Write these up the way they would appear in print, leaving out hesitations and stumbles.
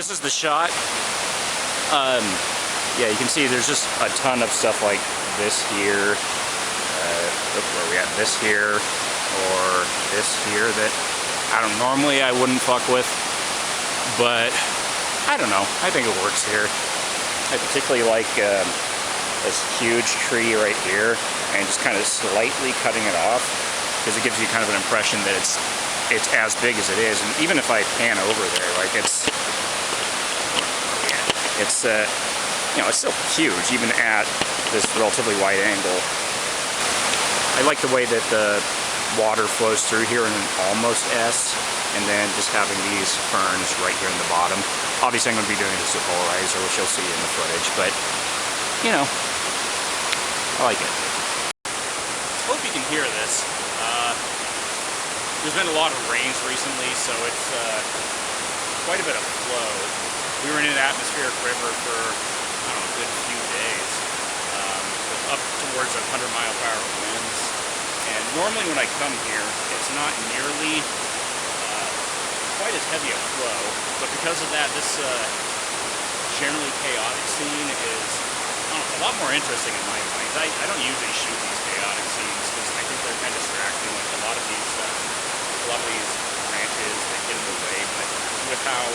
this is the shot. Yeah, you can see there's just a ton of stuff like this here. Where are we at? This here, or this here that normally I wouldn't fuck with, but I don't know. I think it works here. I particularly like this huge tree right here, and just kind of slightly cutting it off, because it gives you kind of an impression that it's as big as it is. And even if I pan over there, like it's you know, it's still huge even at this relatively wide angle. I like the way that the water flows through here in an almost S, and then just having these ferns right here in the bottom. Obviously I'm going to be doing this with polarizer, which you'll see in the footage, but you know, I like it. Hope you can hear this. There's been a lot of rains recently, so it's quite a bit of flow. We were in an atmospheric river for, I don't know, a good few days, with up towards 100-mile-per-hour winds. And normally when I come here, it's not nearly quite as heavy a flow, but because of that, this generally chaotic scene is a lot more interesting in my mind. I don't usually shoot these chaotic scenes because I think they're kind of distracting. Like a lot of these branches, they get in the way, but with how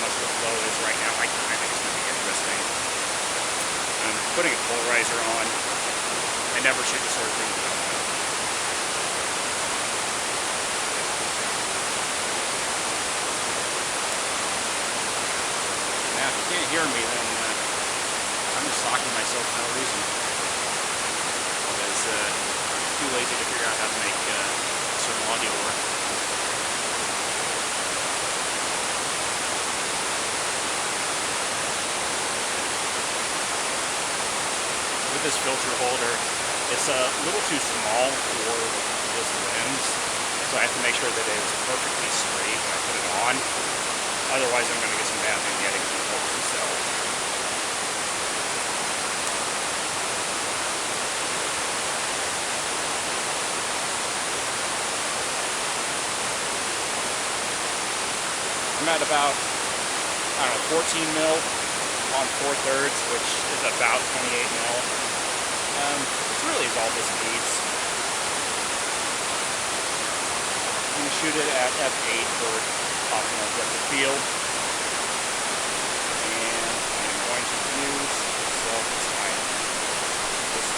much the flow is right now, I think it's going to be interesting. I'm putting a polarizer on. I never shoot this sort of thing without one. Now, if you can't hear me, then I'm just talking to myself for no reason. Because I'm too lazy to figure out how to make certain audio work. With this filter holder, it's a little too small for this lens, so I have to make sure that it is perfectly straight when I put it on. Otherwise, I'm going to get some bad magnetic results themselves. I'm at about, I don't know, 14 mil on 4/3, which is about 28 mil. It's really all this needs. I'm going to shoot it at f8 for optimal depth of field. And I'm going to use self-time. Just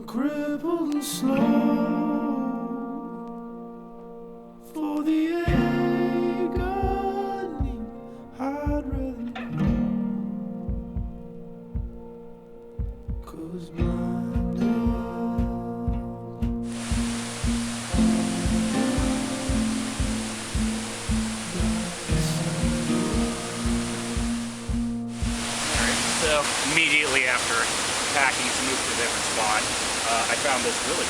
crippled and slow for the agony I'd rather know, 'cause blinded shortly after packing to move to a different spot, I found this really,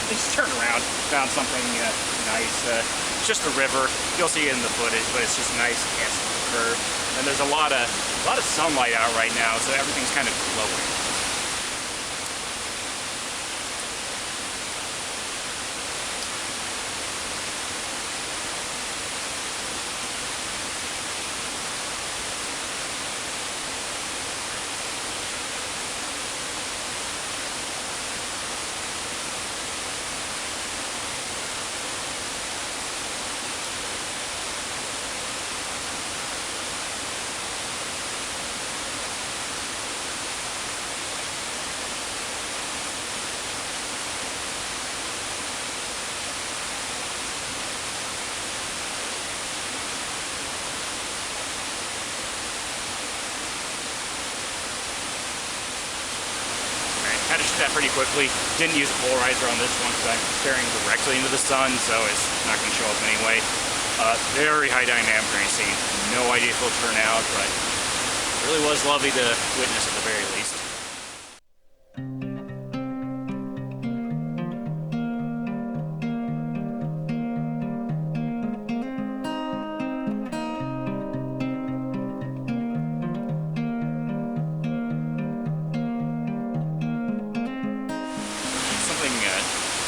just turned around, found something nice. It's just a river. You'll see it in the footage, but it's just nice, handsome curve. And there's a lot of sunlight out right now, so everything's kind of glowing. Had to shoot that pretty quickly. Didn't use a polarizer on this one because I'm staring directly into the sun, so it's not going to show up anyway. Very high dynamic range scene. No idea if it'll turn out, but it really was lovely to witness at the very least.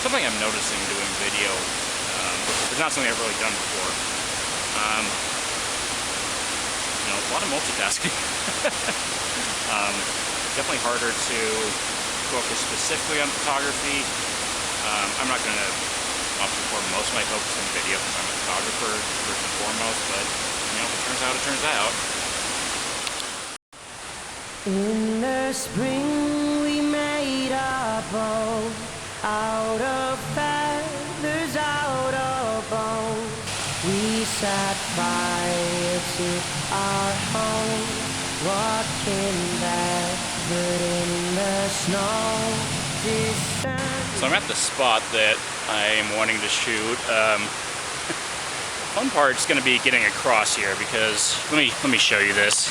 Something I'm noticing doing video, it's not something I've really done before. You know, a lot of multitasking. Definitely harder to focus specifically on photography. I'm not going to pour most of my focus on video because I'm a photographer first and foremost, but you know, if it turns out, it turns out. In the spring we made a boat, out of feathers, out of bone. We set fire to our home, walking barefoot in the snow. So I'm at the spot that I am wanting to shoot. Fun part's going to be getting across here because let me show you this.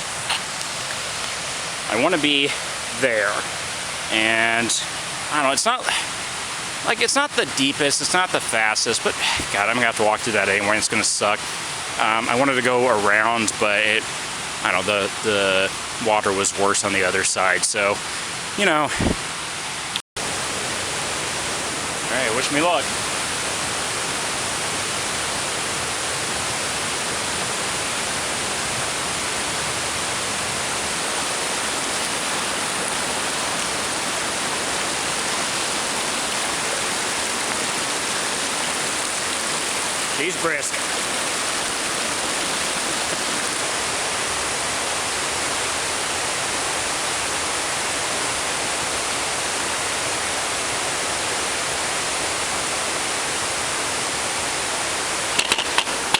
I want to be there, and I don't know. It's not the deepest, it's not the fastest, but God, I'm gonna have to walk through that anyway. It's gonna suck. I wanted to go around, but I don't know. The water was worse on the other side, so you know. All right, wish me luck. He's brisk.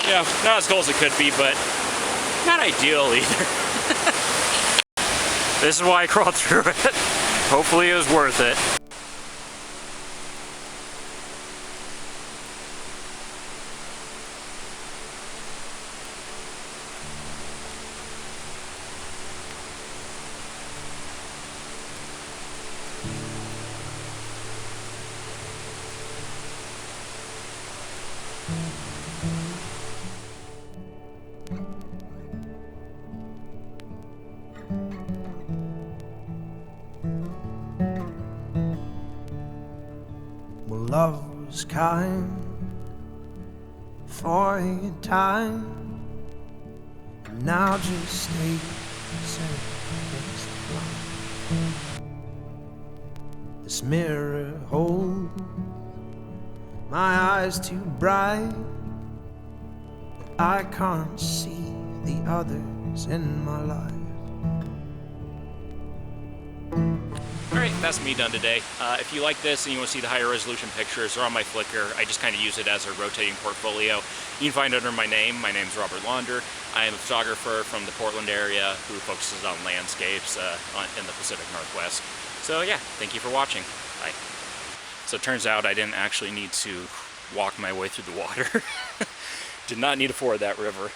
Yeah, not as cold as it could be, but not ideal either. This is why I crawled through it. Hopefully it was worth it. Well, love was kind for a time, and now just stay blind. This mirror holds my eyes too bright, but I can't see the others in my life. Alright, that's me done today. If you like this and you want to see the higher resolution pictures, they're on my Flickr. I just kind of use it as a rotating portfolio. You can find it under my name. My name's Robert Launder. I am a photographer from the Portland area who focuses on landscapes in the Pacific Northwest. So yeah, thank you for watching. Bye. So it turns out I didn't actually need to walk my way through the water. Did not need to ford that river.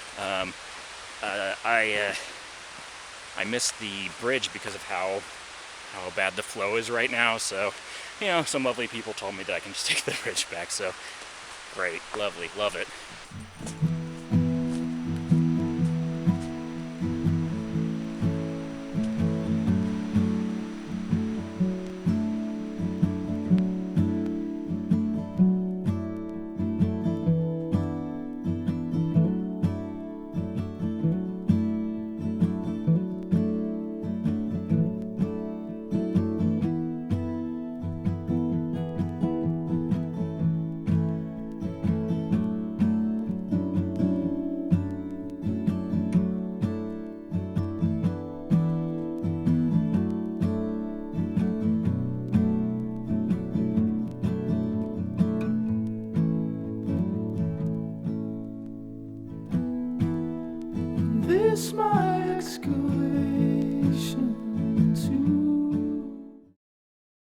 I missed the bridge because of how bad the flow is right now. So, you know, some lovely people told me that I can just take the bridge back. So, great, lovely, love it. This my excavation